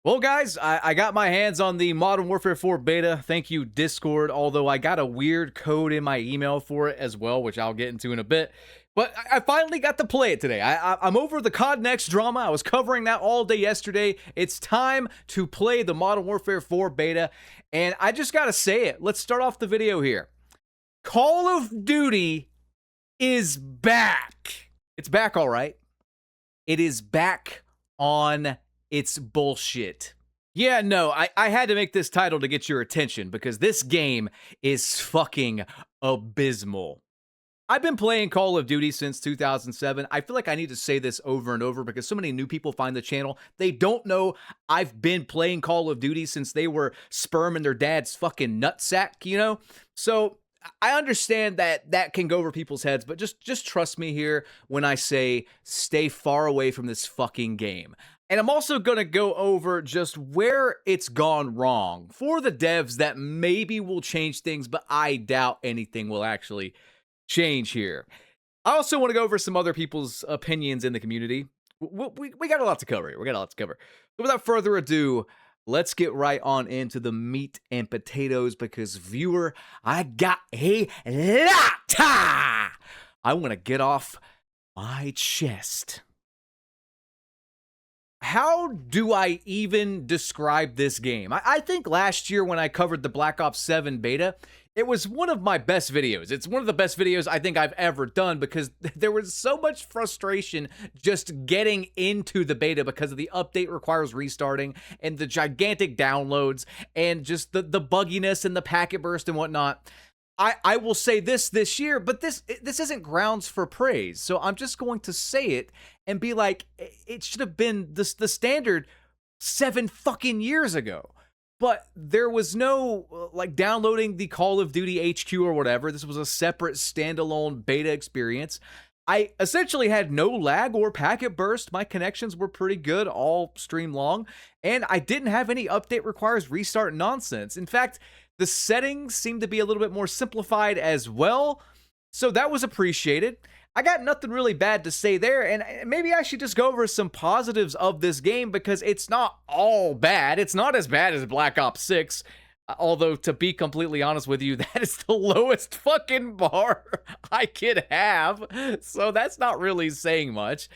Well, guys, I got my hands on the Modern Warfare 4 beta. Thank you, Discord, although I got a weird code in my email for it as well, which I'll get into in a bit. But I finally got to play it today. I'm over the COD Next drama. I was covering that all day yesterday. It's time to play the Modern Warfare 4 beta, and I just gotta say it. Let's start off the video here. Call of Duty is back. It's back, all right. It is back on its bullshit. Yeah, no, I had to make this title to get your attention because this game is fucking abysmal. I've been playing Call of Duty since 2007. I feel like I need to say this over and over because so many new people find the channel. They don't know I've been playing Call of Duty since they were sperm in their dad's fucking nutsack, you know? So I understand that that can go over people's heads, but just trust me here when I say stay far away from this fucking game. And I'm also going to go over just where it's gone wrong for the devs that maybe will change things, but I doubt anything will actually change here. I also want to go over some other people's opinions in the community. We got a lot to cover here. We got a lot to cover. So without further ado, let's get right on into the meat and potatoes because, viewer, I got a lot I want to get off my chest. How do I even describe this game? I think last year when I covered the Black Ops 7 beta, it was one of my best videos. It's one of the best videos I think I've ever done because there was so much frustration just getting into the beta because of the update requires restarting and the gigantic downloads and just the bugginess and the packet burst and whatnot. I will say this year, but this isn't grounds for praise. So I'm just going to say it and be like, it should have been the standard 7 fucking years ago. But there was no like downloading the Call of Duty HQ or whatever. This was a separate standalone beta experience. I essentially had no lag or packet burst. My connections were pretty good, all stream long, and I didn't have any update requires restart nonsense. In fact, the settings seemed to be a little bit more simplified as well, so that was appreciated. I got nothing really bad to say there, and maybe I should just go over some positives of this game because it's not all bad. It's not as bad as Black Ops 6, although to be completely honest with you, that is the lowest fucking bar I could have, so that's not really saying much.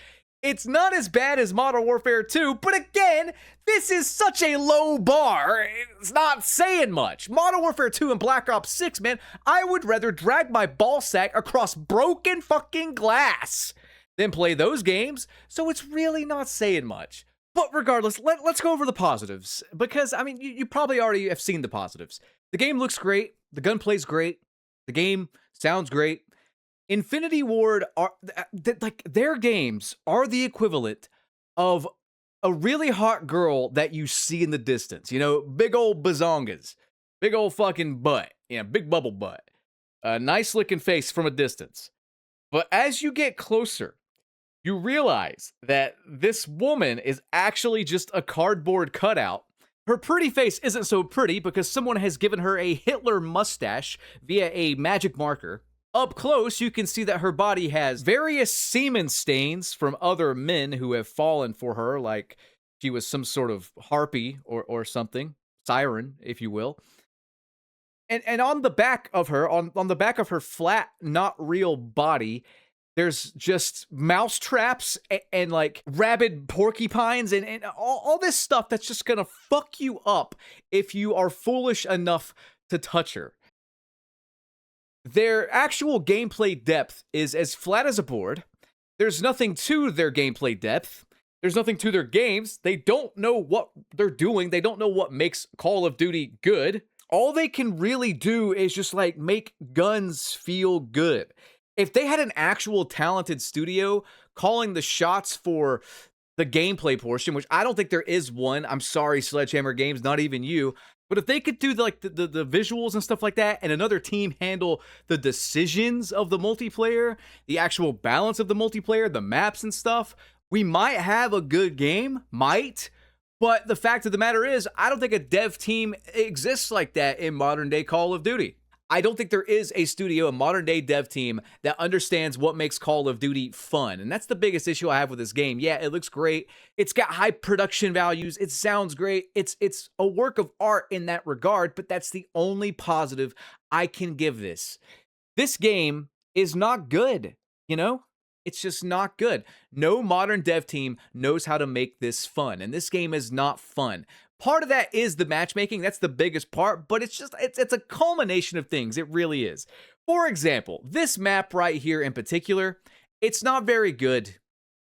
It's not as bad as Modern Warfare 2, but again, this is such a low bar, it's not saying much. Modern Warfare 2 and Black Ops 6, man, I would rather drag my ballsack across broken fucking glass than play those games, so it's really not saying much. But regardless, let's go over the positives, because, I mean, you probably already have seen the positives. The game looks great, the gunplay's great, the game sounds great. Infinity Ward are like their games are the equivalent of a really hot girl that you see in the distance. You know, big old bazongas, big old fucking butt, big bubble butt, a nice looking face from a distance. But as you get closer, you realize that this woman is actually just a cardboard cutout. Her pretty face isn't so pretty because someone has given her a Hitler mustache via a magic marker. Up close, you can see that her body has various semen stains from other men who have fallen for her, like she was some sort of harpy or something, siren, if you will. And on the back of her, on the back of her flat, not real body, there's just mouse traps and like rabid porcupines and all this stuff that's just gonna fuck you up if you are foolish enough to touch her. Their actual gameplay depth is as flat as a board. There's nothing to their gameplay depth. There's nothing to their games. They don't know what they're doing. They don't know what makes Call of Duty good. All they can really do is just like make guns feel good. If they had an actual talented studio calling the shots for the gameplay portion, which I don't think there is one. I'm sorry, Sledgehammer Games, not even you. But if they could do the visuals and stuff like that, and another team handle the decisions of the multiplayer, the actual balance of the multiplayer, the maps and stuff, we might have a good game, but the fact of the matter is, I don't think a dev team exists like that in modern day Call of Duty. I don't think there is a studio, a modern day dev team that understands what makes Call of Duty fun. And that's the biggest issue I have with this game. Yeah, it looks great. It's got high production values. It sounds great. It's a work of art in that regard, but that's the only positive I can give this. This game is not good, you know? It's just not good. No modern dev team knows how to make this fun, and this game is not fun. Part of that is the matchmaking. That's the biggest part, but it's a culmination of things. It really is. For example, this map right here in particular, it's not very good.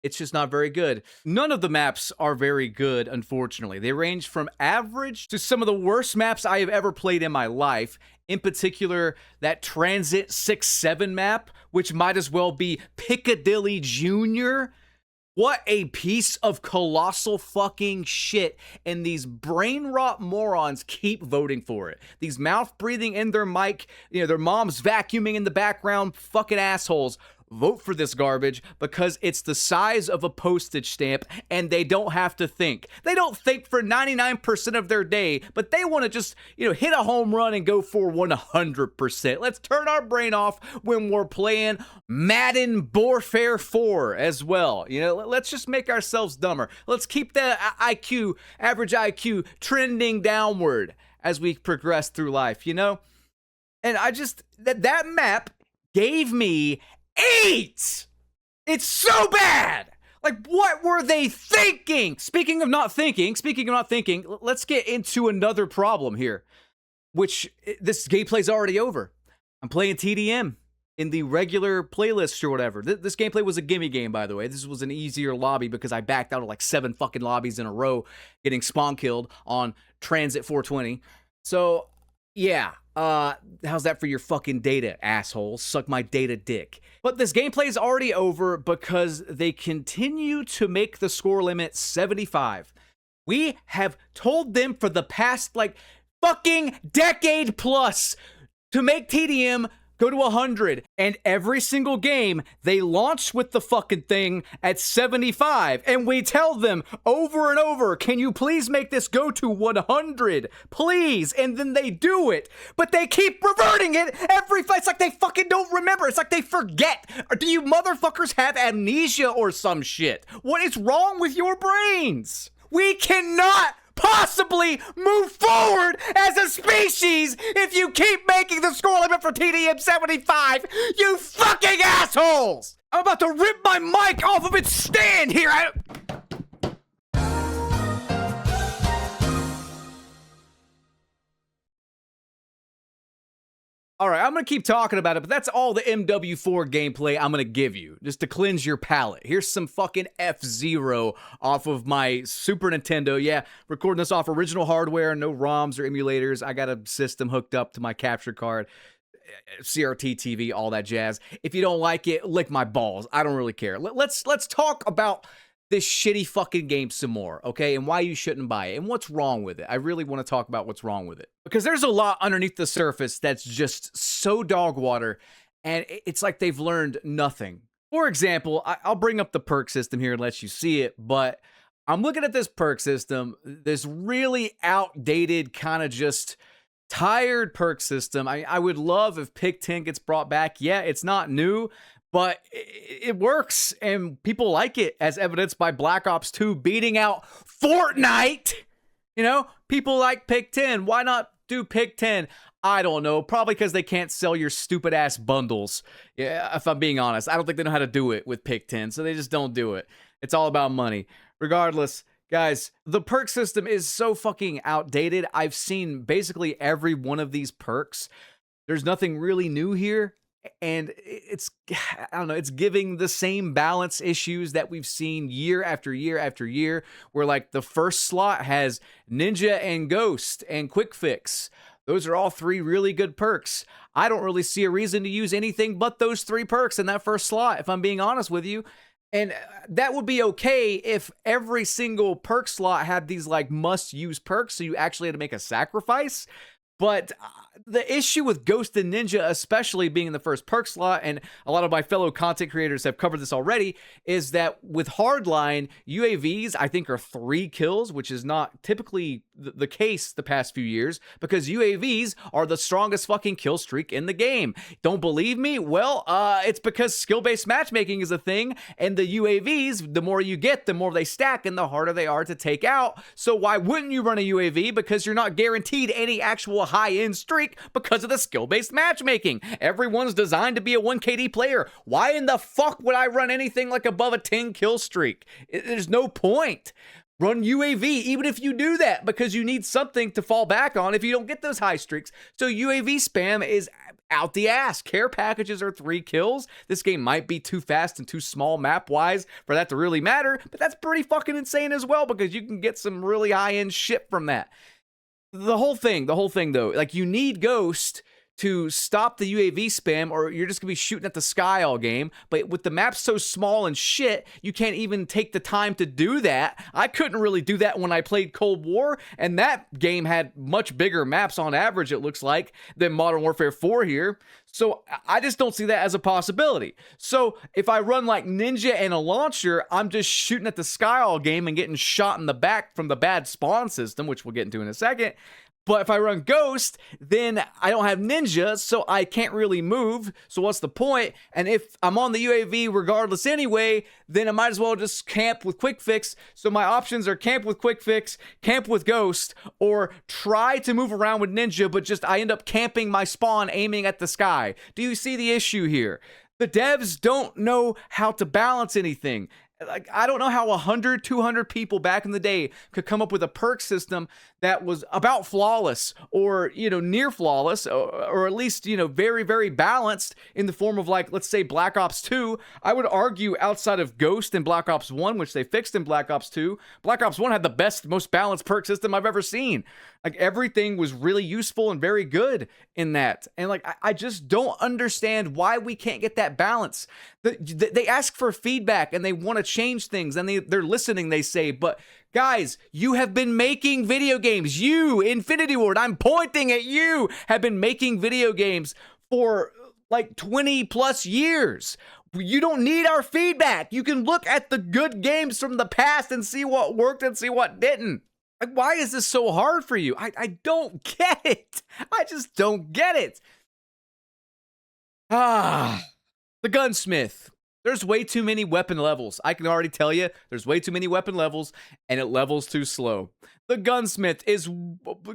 It's just not very good. None of the maps are very good, unfortunately. They range from average to some of the worst maps I have ever played in my life. In particular, that Transit 6-7 map, which might as well be Piccadilly Jr. What a piece of colossal fucking shit, and these brain rot morons keep voting for it. These mouth breathing in their mic, their mom's vacuuming in the background, fucking assholes. Vote for this garbage because it's the size of a postage stamp and they don't have to think. They don't think for 99% of their day, but they want to just, hit a home run and go for 100%. Let's turn our brain off when we're playing Madden Warfare 4 as well. Let's just make ourselves dumber. Let's keep the average IQ trending downward as we progress through life, And that map gave me 8! It's so bad! Like, what were they thinking? Speaking of not thinking, let's get into another problem here, which this gameplay's already over. I'm playing TDM in the regular playlist or whatever. This gameplay was a gimme game, by the way. This was an easier lobby because I backed out of like 7 fucking lobbies in a row, getting spawn killed on Transit 420. So, yeah. How's that for your fucking data, assholes? Suck my data dick. But this gameplay is already over because they continue to make the score limit 75. We have told them for the past, fucking decade plus to make TDM go to 100, and every single game, they launch with the fucking thing at 75, and we tell them over and over, can you please make this go to 100? Please, and then they do it, but they keep reverting it every fight. It's like they fucking don't remember. It's like they forget. Or do you motherfuckers have amnesia or some shit? What is wrong with your brains? We cannot possibly move forward as a species if you keep making the score limit for TDM 75, you fucking assholes! I'm about to rip my mic off of its stand here. All right, I'm going to keep talking about it, but that's all the MW4 gameplay I'm going to give you, just to cleanse your palate. Here's some fucking F-Zero off of my Super Nintendo. Yeah, recording this off original hardware, no ROMs or emulators. I got a system hooked up to my capture card, CRT TV, all that jazz. If you don't like it, lick my balls. I don't really care. Let's talk about this shitty fucking game some more, okay? And why you shouldn't buy it and what's wrong with it. I really want to talk about what's wrong with it. Because there's a lot underneath the surface that's just so dog water, and it's like they've learned nothing. For example, I'll bring up the perk system here and let you see it, but I'm looking at this perk system, this really outdated, kind of just tired perk system. I would love if Pick 10 gets brought back. Yeah, it's not new, but it works, and people like it, as evidenced by Black Ops 2 beating out Fortnite. People like Pick 10. Why not do Pick 10? I don't know. Probably because they can't sell your stupid-ass bundles. Yeah, if I'm being honest. I don't think they know how to do it with Pick 10, so they just don't do it. It's all about money. Regardless, guys, the perk system is so fucking outdated. I've seen basically every one of these perks. There's nothing really new here. And it's giving the same balance issues that we've seen year after year after year, where like the first slot has Ninja and Ghost and Quick Fix. Those are all 3 really good perks. I don't really see a reason to use anything but those 3 perks in that first slot, if I'm being honest with you. And that would be okay if every single perk slot had these like must-use perks, so you actually had to make a sacrifice. But the issue with Ghost and Ninja, especially being in the first perk slot, and a lot of my fellow content creators have covered this already, is that with Hardline, UAVs, I think, are 3 kills, which is not typically the case the past few years, because UAVs are the strongest fucking kill streak in the game. Don't believe me? Well, it's because skill-based matchmaking is a thing, and the UAVs, the more you get, the more they stack, and the harder they are to take out. So why wouldn't you run a UAV? Because you're not guaranteed any actual high-end streak because of the skill-based matchmaking. Everyone's designed to be a 1KD player. Why in the fuck would I run anything like above a 10 kill streak? There's no point. Run UAV, even if you do that, because you need something to fall back on if you don't get those high streaks. So UAV spam is out the ass. Care packages are 3 kills. This game might be too fast and too small map-wise for that to really matter, but that's pretty fucking insane as well, because you can get some really high-end shit from that. The whole thing though, like, you need Ghost to stop the UAV spam, or you're just gonna be shooting at the sky all game. But with the map so small and shit, you can't even take the time to do that. I couldn't really do that when I played Cold War, and that game had much bigger maps on average, it looks like, than Modern Warfare 4 here. So I just don't see that as a possibility. So if I run like Ninja and a launcher, I'm just shooting at the sky all game and getting shot in the back from the bad spawn system, which we'll get into in a second. But if I run Ghost, then I don't have Ninja, so I can't really move. So what's the point? And if I'm on the UAV regardless anyway, then I might as well just camp with Quick Fix. So my options are camp with Quick Fix, camp with Ghost, or try to move around with Ninja, but just I end up camping my spawn aiming at the sky. Do you see the issue here? The devs don't know how to balance anything. Like, I don't know how 100, 200 people back in the day could come up with a perk system that was about flawless, or, you know, near flawless, or at least, you know, very, very balanced in the form of, like, let's say Black Ops 2. I would argue outside of Ghost and Black Ops 1, which they fixed in Black Ops 2, Black Ops 1 had the best, most balanced perk system I've ever seen. Like, everything was really useful and very good in that. And, like, I just don't understand why we can't get that balance. They ask for feedback and they want to change things, and they're listening, they say, but guys, you have been making video games. You, Infinity Ward, I'm pointing at you, have been making video games for like 20 plus years. You don't need our feedback. You can look at the good games from the past and see what worked and see what didn't. Like, why is this so hard for you? I don't get it. I just don't get it. The Gunsmith. There's way too many weapon levels. I can already tell you, there's way too many weapon levels, and it levels too slow. The Gunsmith is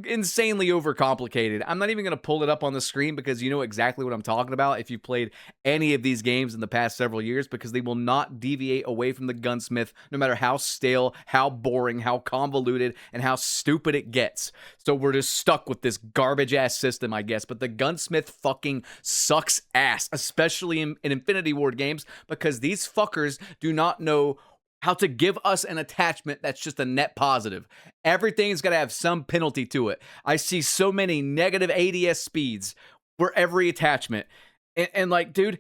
insanely overcomplicated. I'm not even going to pull it up on the screen because you know exactly what I'm talking about if you've played any of these games in the past several years, because they will not deviate away from the Gunsmith no matter how stale, how boring, how convoluted, and how stupid it gets. So we're just stuck with this garbage-ass system, I guess. But the Gunsmith fucking sucks ass, especially in Infinity Ward games, because these fuckers do not know how to give us an attachment that's just a net positive. Everything's got to have some penalty to it. I see so many negative ADS speeds for every attachment. And like, dude,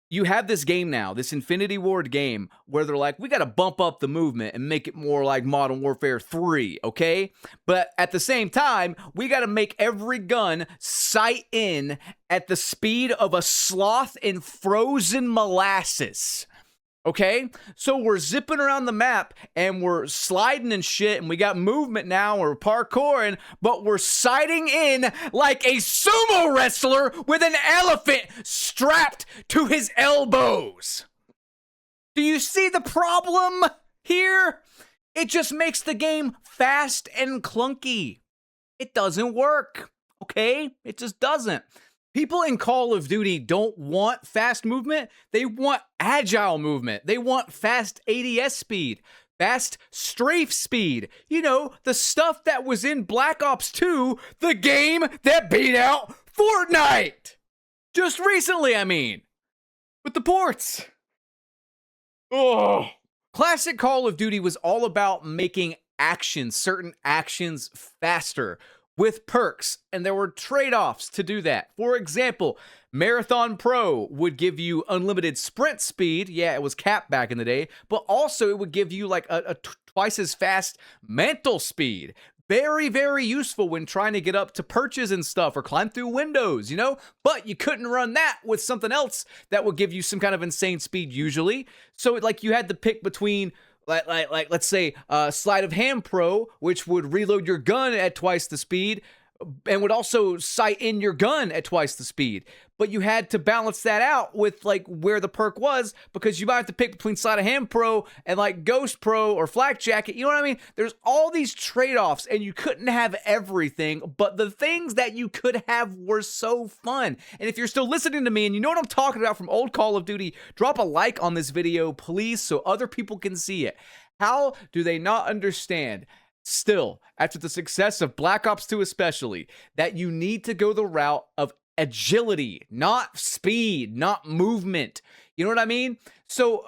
you have this game now, this Infinity Ward game, where they're like, we got to bump up the movement and make it more like Modern Warfare 3, okay? But at the same time, we got to make every gun sight in at the speed of a sloth in frozen molasses. Okay, so we're zipping around the map and we're sliding and shit, and we got movement now, we're parkouring, but we're sighting in like a sumo wrestler with an elephant strapped to his elbows. Do you see the problem here? It just makes the game fast and clunky. It doesn't work, okay? It just doesn't. People in Call of Duty don't want fast movement. They want agile movement. They want fast ADS speed, fast strafe speed. You know, the stuff that was in Black Ops 2, the game that beat out Fortnite. Just recently, I mean, with the ports. Oh. Classic Call of Duty was all about making actions, certain actions faster, with perks, and there were trade-offs to do that. For example, Marathon Pro would give you unlimited sprint speed. Yeah, it was capped back in the day, but also it would give you like a twice as fast mental speed. very, very useful when trying to get up to perches and stuff or climb through windows, you know? But you couldn't run that with something else that would give you some kind of insane speed usually. So like you had to pick between like let's say sleight of hand pro, which would reload your gun at twice the speed and would also sight in your gun at twice the speed. But you had to balance that out with like where the perk was, because you might have to pick between sleight of hand pro and like ghost pro or flak jacket. You know what I mean? There's all these trade-offs and you couldn't have everything, but the things that you could have were so fun. And if you're still listening to me and you know what I'm talking about from old Call of Duty, drop a like on this video, please, so other people can see it. How do they not understand still, after the success of Black Ops 2 especially, that you need to go the route of agility, not speed, not movement? You know what I mean? So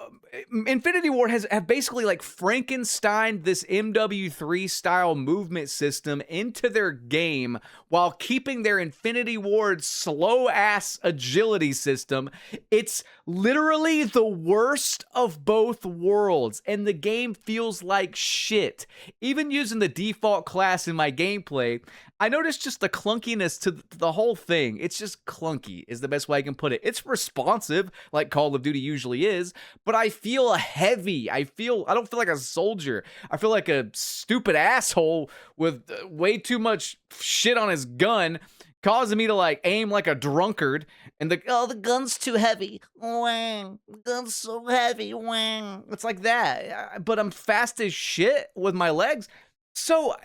Infinity Ward have basically like Frankenstein this MW3 style movement system into their game while keeping their Infinity Ward slow ass agility system. It's literally the worst of both worlds, and the game feels like shit. Even using the default class in my gameplay, I noticed just the clunkiness to the whole thing. It's just clunky is the best way I can put it. It's responsive like Call of Duty usually is, but I feel heavy. I don't feel like a soldier. I feel like a stupid asshole with way too much shit on his gun, causing me to like aim like a drunkard. And the gun's too heavy. Wang. The gun's so heavy. Wang. It's like that. But I'm fast as shit with my legs. So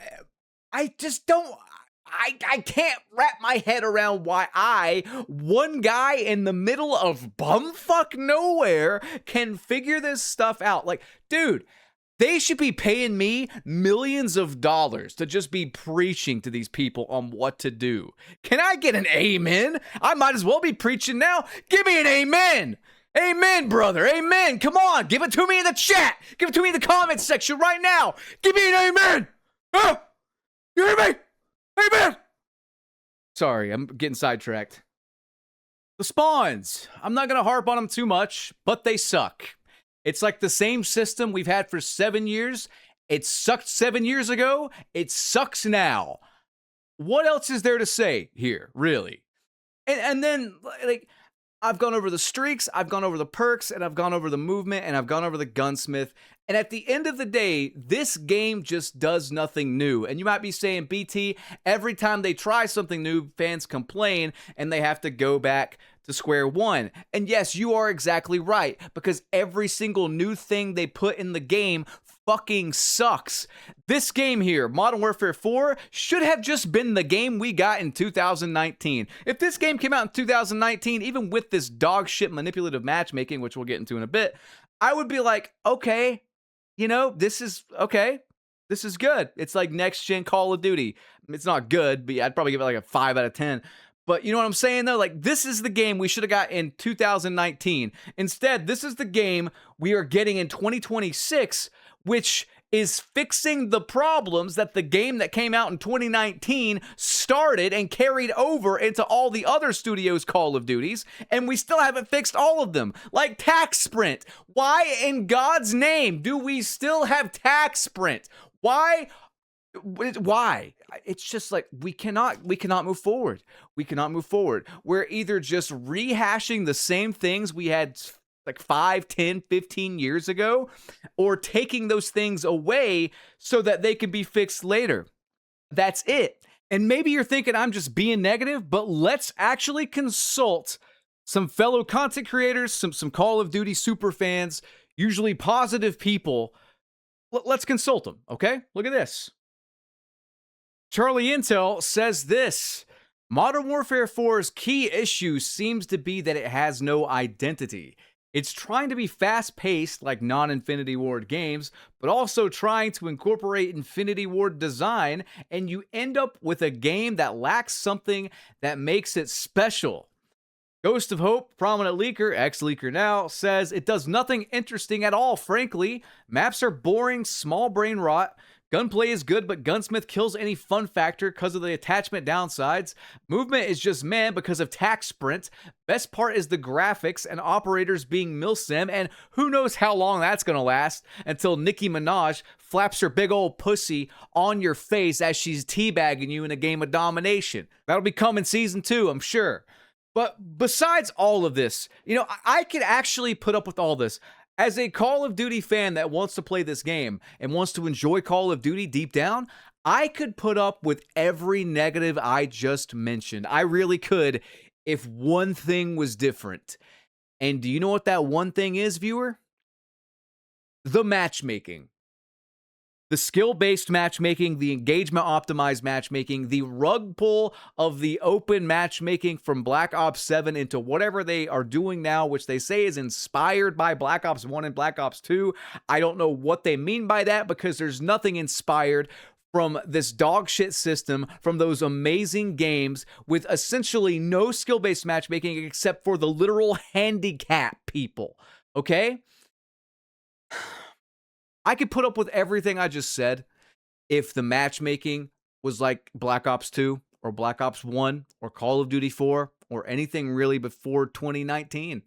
I just don't. I can't wrap my head around why one guy in the middle of bumfuck nowhere, can figure this stuff out. Like, dude, they should be paying me millions of dollars to just be preaching to these people on what to do. Can I get an amen? I might as well be preaching now. Give me an amen. Amen, brother. Amen. Come on. Give it to me in the chat. Give it to me in the comments section right now. Give me an amen. Huh? You hear me? Amen. Sorry, I'm getting sidetracked. The spawns. I'm not going to harp on them too much, but they suck. It's like the same system we've had for 7 years. It sucked 7 years ago. It sucks now. What else is there to say here, really? And then, like, I've gone over the streaks, I've gone over the perks, and I've gone over the movement, and I've gone over the gunsmith. And at the end of the day, this game just does nothing new. And you might be saying, BT, every time they try something new, fans complain, and they have to go back to square one. And yes, you are exactly right, because every single new thing they put in the game fucking sucks. This game here, Modern Warfare 4, should have just been the game we got in 2019. If this game came out in 2019, even with this dog shit manipulative matchmaking, which we'll get into in a bit, I would be like, okay, you know, this is okay. This is good. It's like next gen Call of Duty. It's not good, but I'd probably give it like a 5 out of 10. But you know what I'm saying though? Like, this is the game we should have got in 2019. Instead, this is the game we are getting in 2026, which is fixing the problems that the game that came out in 2019 started and carried over into all the other studios' Call of Duties, and we still haven't fixed all of them. Like tax sprint. Why in God's name do we still have tax sprint? Why? It's just like we cannot move forward. We cannot move forward. We're either just rehashing the same things we had like 5, 10, 15 years ago, or taking those things away so that they can be fixed later. That's it. And maybe you're thinking I'm just being negative, but let's actually consult some fellow content creators, some Call of Duty super fans, usually positive people. Let's consult them, okay? Look at this. Charlie Intel says this: Modern Warfare 4's key issue seems to be that it has no identity. It's trying to be fast-paced like non-Infinity Ward games, but also trying to incorporate Infinity Ward design, and you end up with a game that lacks something that makes it special. Ghost of Hope, prominent leaker, ex-leaker now, says it does nothing interesting at all, frankly. Maps are boring, small brain rot. Gunplay is good, but Gunsmith kills any fun factor because of the attachment downsides. Movement is just meh because of tack sprint. Best part is the graphics and operators being milsim, and who knows how long that's going to last until Nicki Minaj flaps her big old pussy on your face as she's teabagging you in a game of domination. That'll be coming season 2, I'm sure. But besides all of this, I could actually put up with all this. As a Call of Duty fan that wants to play this game and wants to enjoy Call of Duty deep down, I could put up with every negative I just mentioned. I really could if one thing was different. And do you know what that one thing is, viewer? The matchmaking. The skill-based matchmaking, the engagement-optimized matchmaking, the rug pull of the open matchmaking from Black Ops 7 into whatever they are doing now, which they say is inspired by Black Ops 1 and Black Ops 2. I don't know what they mean by that because there's nothing inspired from this dog shit system from those amazing games with essentially no skill-based matchmaking except for the literal handicap people, okay? I could put up with everything I just said if the matchmaking was like Black Ops 2 or Black Ops 1 or Call of Duty 4 or anything really before 2019.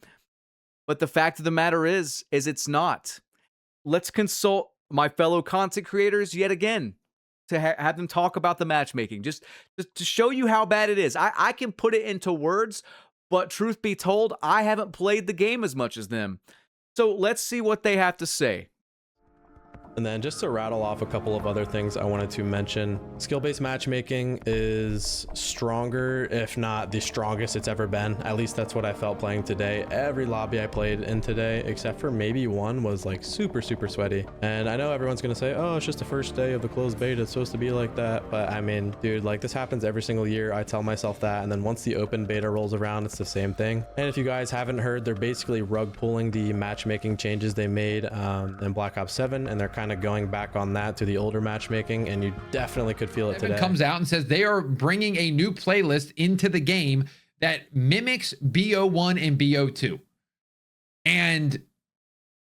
But the fact of the matter is it's not. Let's consult my fellow content creators yet again to have them talk about the matchmaking, just to show you how bad it is. I can put it into words, but truth be told, I haven't played the game as much as them. So let's see what they have to say. And then just to rattle off a couple of other things I wanted to mention, skill-based matchmaking is stronger, if not the strongest it's ever been. At least that's what I felt playing today. Every lobby I played in today, except for maybe one, was like super sweaty. And I know everyone's gonna say, oh, it's just the first day of the closed beta, it's supposed to be like that. But I mean, dude, like this happens every single year. I tell myself that, and then once the open beta rolls around, it's the same thing. And if you guys haven't heard, they're basically rug pulling the matchmaking changes they made in Black Ops 7, and they're kind of going back on that to the older matchmaking, and you definitely could feel it today. Comes out and says they are bringing a new playlist into the game that mimics BO1 and BO2, and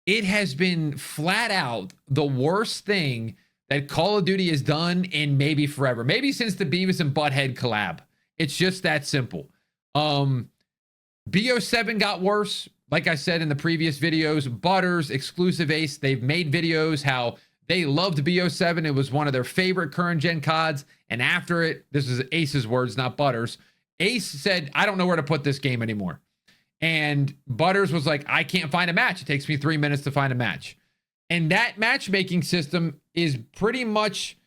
it has been flat out the worst thing that Call of Duty has done in maybe forever, maybe since the Beavis and Butthead collab. It's just that simple. BO7 got worse. Like I said in the previous videos, Butters, Exclusive Ace, they've made videos how they loved BO7. It was one of their favorite current gen CODs. And after it, this is Ace's words, not Butters. Ace said, I don't know where to put this game anymore. And Butters was like, I can't find a match. It takes me 3 minutes to find a match. And that matchmaking system is pretty much,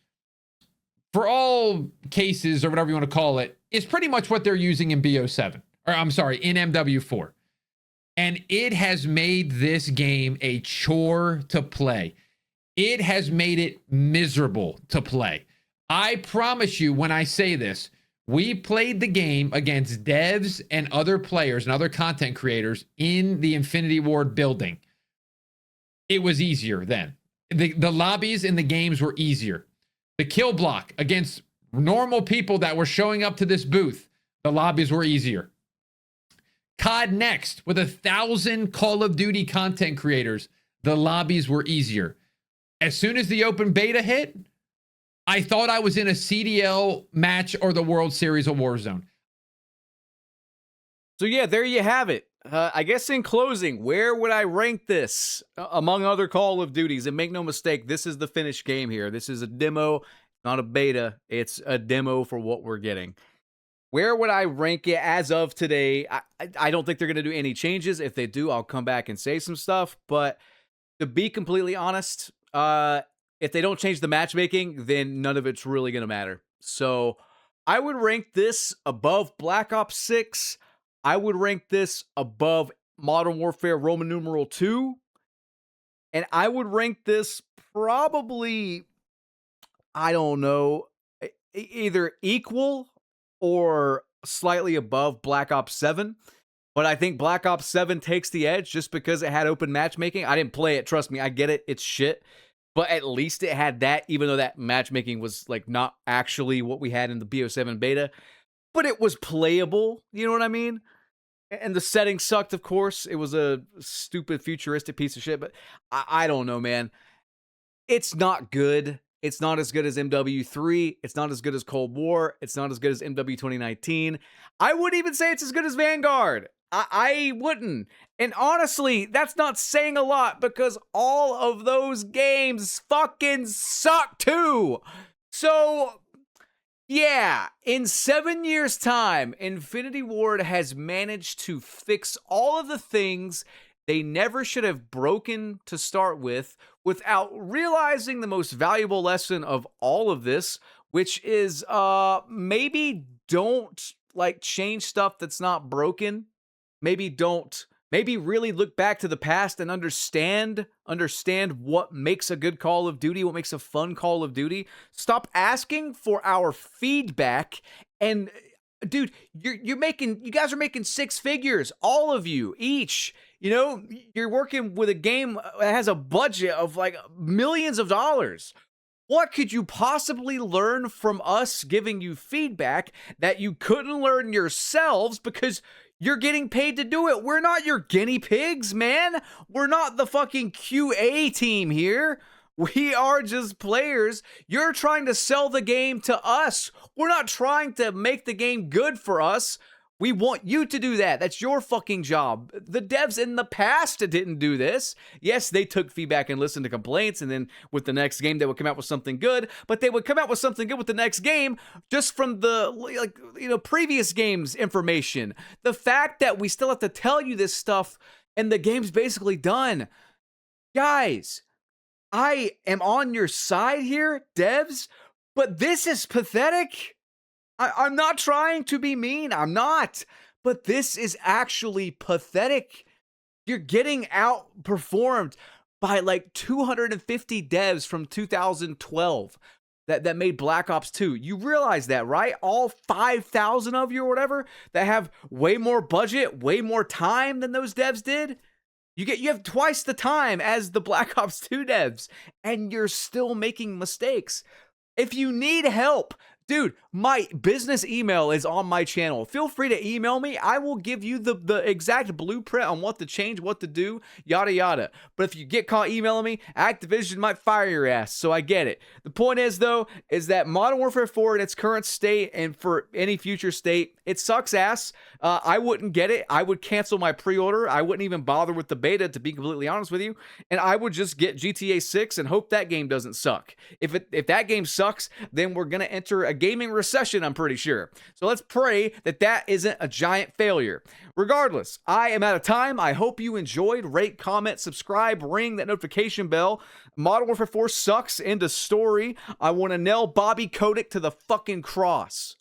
for all cases or whatever you want to call it, is pretty much what they're using in BO7. Or I'm sorry, in MW4. And it has made this game a chore to play. It has made it miserable to play. I promise you when I say this, we played the game against devs and other players and other content creators in the Infinity Ward building. It was easier then. The lobbies in the games were easier. The kill block against normal people that were showing up to this booth, the lobbies were easier. COD Next, with 1,000 Call of Duty content creators, the lobbies were easier. As soon as the open beta hit, I thought I was in a CDL match or the World Series of Warzone. So yeah, there you have it. I guess in closing, where would I rank this among other Call of Duties? And make no mistake, this is the finished game here. This is a demo, not a beta. It's a demo for what we're getting. Where would I rank it as of today? I don't think they're going to do any changes. If they do, I'll come back and say some stuff. But to be completely honest, if they don't change the matchmaking, then none of it's really going to matter. So I would rank this above Black Ops 6. I would rank this above Modern Warfare Roman numeral 2. And I would rank this probably, I don't know, either equal or slightly above Black Ops 7. But I think Black Ops 7 takes the edge just because it had open matchmaking. I didn't play it. Trust me, I get it. It's shit. But at least it had that, even though that matchmaking was like not actually what we had in the BO7 beta. But it was playable. You know what I mean? And the setting sucked, of course. It was a stupid futuristic piece of shit. But I don't know, man. It's not good. It's not as good as MW3. It's not as good as Cold War. It's not as good as MW 2019. I wouldn't even say it's as good as Vanguard. I wouldn't. And honestly, that's not saying a lot because all of those games fucking suck too. So, yeah, in 7 years' time, Infinity Ward has managed to fix all of the things they never should have broken to start with without realizing the most valuable lesson of all of this, which is maybe don't like change stuff that's not broken. Maybe really look back to the past and understand what makes a good Call of Duty, what makes a fun Call of Duty. Stop asking for our feedback. And dude, you guys are making six figures, all of you each. You know, you're working with a game that has a budget of like millions of dollars. What could you possibly learn from us giving you feedback that you couldn't learn yourselves because you're getting paid to do it? We're not your guinea pigs, man. We're not the fucking QA team here. We are just players. You're trying to sell the game to us. We're not trying to make the game good for us. We want you to do that. That's your fucking job. The devs in the past didn't do this. Yes, they took feedback and listened to complaints, and then with the next game, they would come out with something good, but they would come out with something good with the next game just from the, previous game's information. The fact that we still have to tell you this stuff and the game's basically done. Guys, I am on your side here, devs, but this is pathetic. I'm not trying to be mean. I'm not. But this is actually pathetic. You're getting outperformed by like 250 devs from 2012 that made Black Ops 2. You realize that, right? All 5,000 of you or whatever that have way more budget, way more time than those devs did. You have twice the time as the Black Ops 2 devs, and you're still making mistakes. If you need help, dude, my business email is on my channel. Feel free to email me. I will give you the exact blueprint on what to change, what to do, yada, yada. But if you get caught emailing me, Activision might fire your ass, so I get it. The point is, though, is that Modern Warfare 4 in its current state and for any future state, it sucks ass. I wouldn't get it. I would cancel my pre-order. I wouldn't even bother with the beta, to be completely honest with you. And I would just get GTA 6 and hope that game doesn't suck. If that game sucks, then we're going to enter a gaming recession, I'm pretty sure. So let's pray that isn't a giant failure. Regardless, I am out of time. I hope you enjoyed. Rate, comment, subscribe, ring that notification bell. Modern Warfare 4 sucks. End of story. I want to nail Bobby Kotick to the fucking cross.